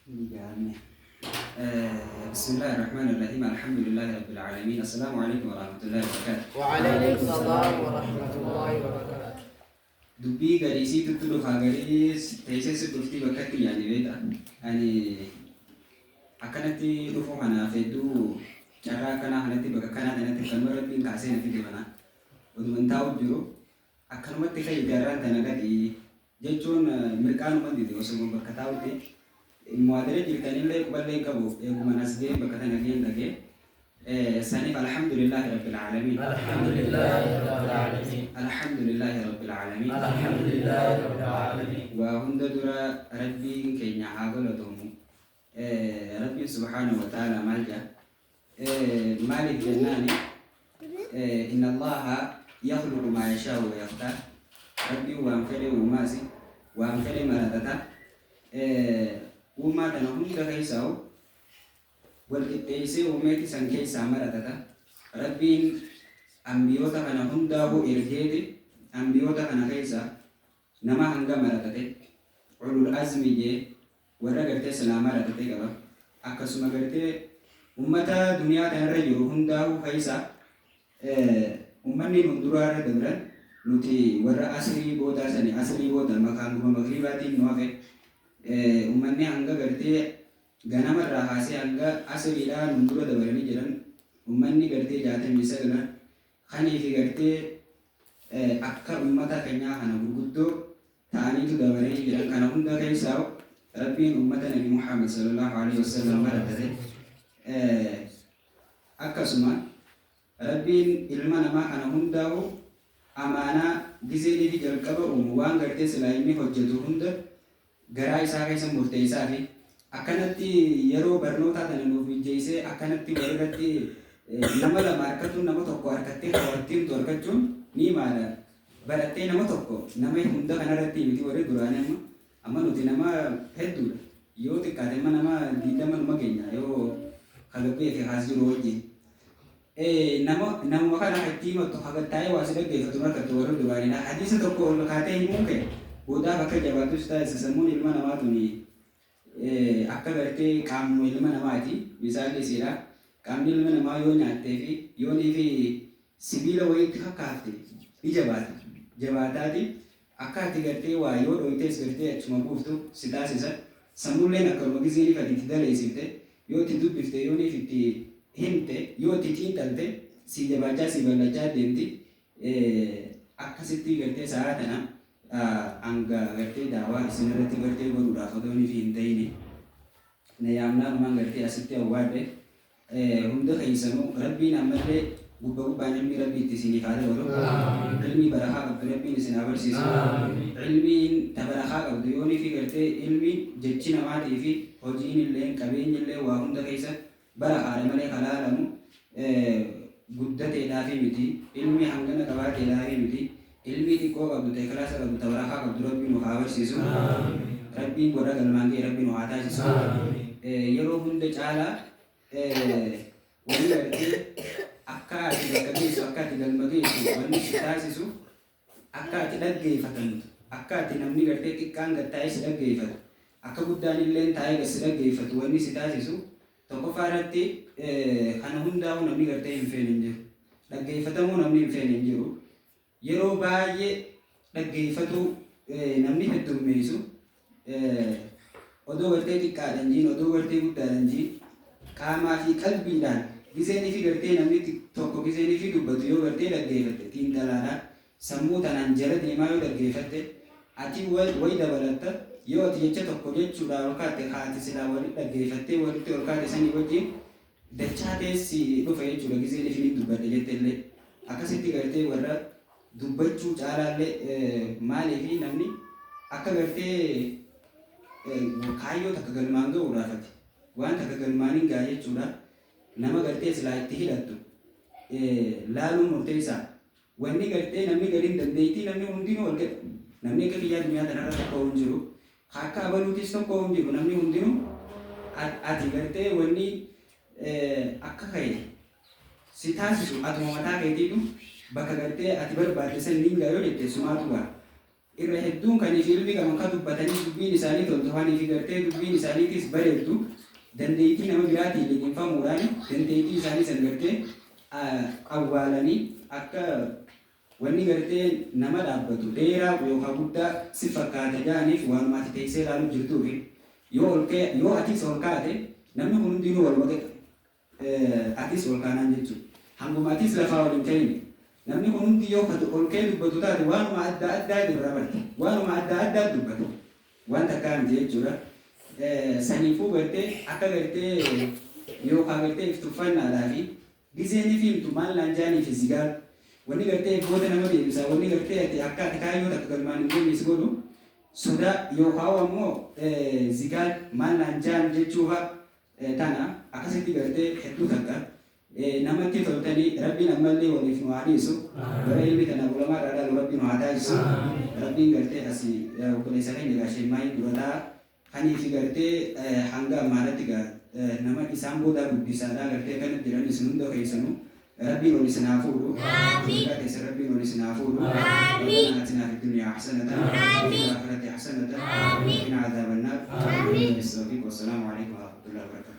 يعني بسم الله الرحمن الرحيم الحمد لله رب العالمين السلام عليكم ورحمة الله وبركاته. وعليكم السلام ورحمة الله وبركاته. دبي قريسي تطلو خاغريس تيسيس دفتي بكتي يعني بيتا يعني أكنتي دفو هنا فيدو جرا كنا هنتي بكنا هنتي كمرة بين كاسين في دمنا ودمن تاو جرو أكنما تكاي جرا تناغتي جيتون مركانو من دي وسمو بكتاو تي المعادلة جلتاني اللي قبل كابو مناسبة بكتنا جين دقي سنيف الحمد لله رب العالمين. الحمد لله رب العالمين. الحمد لله رب العالمين. الحمد لله رب العالمين. وهند درا ربي كينيا عقل دومو ربي سبحانه وتعالى مالجا مالك جناني إن الله يخلق ما يشاء ويختار ربي وأنفري وماسي وأنفري مرتتا وما تنهم كيساو والكتيسي وميتي سان كيسا مرتتا ربين أنبيوتا كان هنداه إرهيدي أنبيوتا كان كيسا نما هنگا مرتتا علو الأزم جي ورغرتي سلام مرتتا كبا أكسما غرتي أمتا دنيا تنرجو هنداه كيسا أمني هندورار دبران نتي ورا أسري بودا سني أسري بودا مكان مغرباتي نوافي ummanni hanga gartee ganama irraa kaasee hanga asiriidhaan hundura dabalanii jiran ummanni gartee 69 kanii fi gartee akka ummata keenyaa kana gurguddoo ta'aniitu dabalanii jiran kana hunda keessaa rabbiin ummata nabi Muhammad sallallahu alaihi wasallam baratate akkasuma rabbiin ilma namaa kana hundaa'u amaanaa gizeenii fi jalqaba uumu waan gartee silaa inni hojjetu hunda garaa isaa keessa murteessaa fi akkanatti yeroo barnootaa kana nuuf mijeessee akkanatti walirratti nama lama harkatuun nama tokko harkattee hawattiin argachuun ni maala barattee nama tokko nama hunda kanarratti miti warri duraanii amma nuti nama hedduudha yoo xiqqaate nama 20 numa keenya yoo kalabbee fi haas jiru wajjin nama kana itti himattu hagattaa'ee waa si dhaggeeffatu harkattu warri duraaniidha hadiisa tokko ol kaatee himuu kee Boda bakka jabaatus taasisa sammuun ilma namaatuni akka gartee qaamuma ilma namaati misaalli isiidha qaamni ilma namaa yoo nyaattee fi yoonii fi sibiila wayiitti fakkaafte jabaataati akka ati gartee waa yoo dhoytees gartee achuma buuftu si taasisa sammuulleen akkanuma gizeenii fadiitti daleessifte yoo itti dubbifte yooniif itti himte yoo itti xiinxalte si jabaachaa si bal'achaa deemti akkasitti gartee sa'aa tana anga gartee daawaa isinirratti gartee godhuudhaaf odoonii fi hin ta'ini na yaamnaanumaan gartee asitti awwaadde hunda keessanuu rabbiin ammallee gubbaan ilmi rabbii itti isiniif haa dabalu ilmi barakaa qabdu rabbiin isin haa barsiisu ilmiin tabarakaa qabdu yoonii fi gartee ilmiin jechi namaatii fi hojiin illee qabeenyi illee waa hunda keessa barakaadha malee kalaalamu guddateedhaafi miti ilmi hangana qabaateedhaafi miti ilmi xiqqoo qabdu ta'e kalaasa qabdu tabarakaa qabdu rabbiin nu haa barsiisu rabbiin godha galmaangee rabbiin nu haa taasisu yeroo hunda caalaa wanni gartee akka ati bakka geessu akka ati galma geessu wanni si taasisu akka ati dhaggeeffatamtu akka ati namni gartee xiqqaan gattaa'ee si dhaggeeffatu akka guddaan illee taa'ee si dhaggeeffatu wanni si taasisu tokkoffaa irratti kana hundaa'u namni gartee hin feene hin jiru dhaggeeffatamuu namni hin feene hin jiru yeroo baay'ee dhaggeeffatu namni heddummeessu odoo gartee xiqqaadhaan jiin odoo gartee guddaadhaan jiin qaamaa fi qalbiidhaan gizeenii fi gartee namni tokko gizeenii fi dubbatu yoo gartee dhaggeeffatte xiinxalaadhaan sammuu tanaan jala deemaa yoo dhaggeeffatte ati wayi dabalatta yoo ati jecha tokko jechuudhaan ol kaatte haati silaa walitti dhaggeeffattee walitti ol kaatte sanii wajjin dachaa teessi dhufa jechuudha gizeenii fi dubbadde jettellee akkasitti gartee warra dubbachuu caalaallee maaliifi namni akka gartee kaayyoo takka galmaan ga'uudhaafati waan takka galmaaniin gaa jechuudha nama gartee silaa itti hidhattu laaluun murteessaa wanni gartee namni galiin dandeettii namni hundinuu wal gaxa namni akka biyyaa duniyaa kanarra tokko hin jiru akka abaluutis tokko hin jiru namni hundinuu ati gartee wanni akka ka'e si taasisu atuma mataa keetiitu bakka gartee ati barbaadde san niin gaayoo jette sumaatu waa irra hedduun kan ilmi qaban kan dubbatanii dubbiin isaanii toltofanii fi gartee dubbiin isaaniitis bareeddu dandeettii nama biraatiin liqinfamuudhaan dandeettii isaanii san gartee awwaalanii akka wanni gartee nama dhaabbatu dheeraa yookaan guddaa si fakkaata jedhaniif waanumatti teessee ilaaluuf jirtuufi yoo atis ol kaate namni kun hundinuu wal waqe atis ol kaanaan jechuudha. Hanguma atis lafaa waliin ta'ini namni kun hundi yoo ol kee dubbatu taate waanuma adda addaa irraa barte waanuma adda addaa dubbatu waan takkaa miti jechuudha. Saniifuu gartee akka gartee yookaan gartee iftuuffannaadhaa fi gizeenii fi himtu maal naan jaanii fi zigaar wanni gartee booda nama deebisa wanni gartee akka kaayyoo takka galmaan hin deemis godhu sodaa yookaan ammoo zigaar maal naan jaan jechuufa tana akkasitti gartee hedduu takka namatti toltanii rabbiin ammallee waliif nu haadhiisu bara ilmi kana ulamaa dhaadhaan rabbiin nu haa taasisu rabbiin gartee asii obboleessa keenya gaashee maayii durataa kanii fi gartee hanga ammaanatti nama isaan booda guddisaadhaa gartee kana jiran isin hunda keessanuu rabbiin ol isin haa fuudhu keessa rabbiin ol isin haa fuudhu ربنا آتنا في الدنيا حسنة وفي الآخرة حسنة وقنا عذاب النار والسلام عليكم ورحمة الله وبركاته.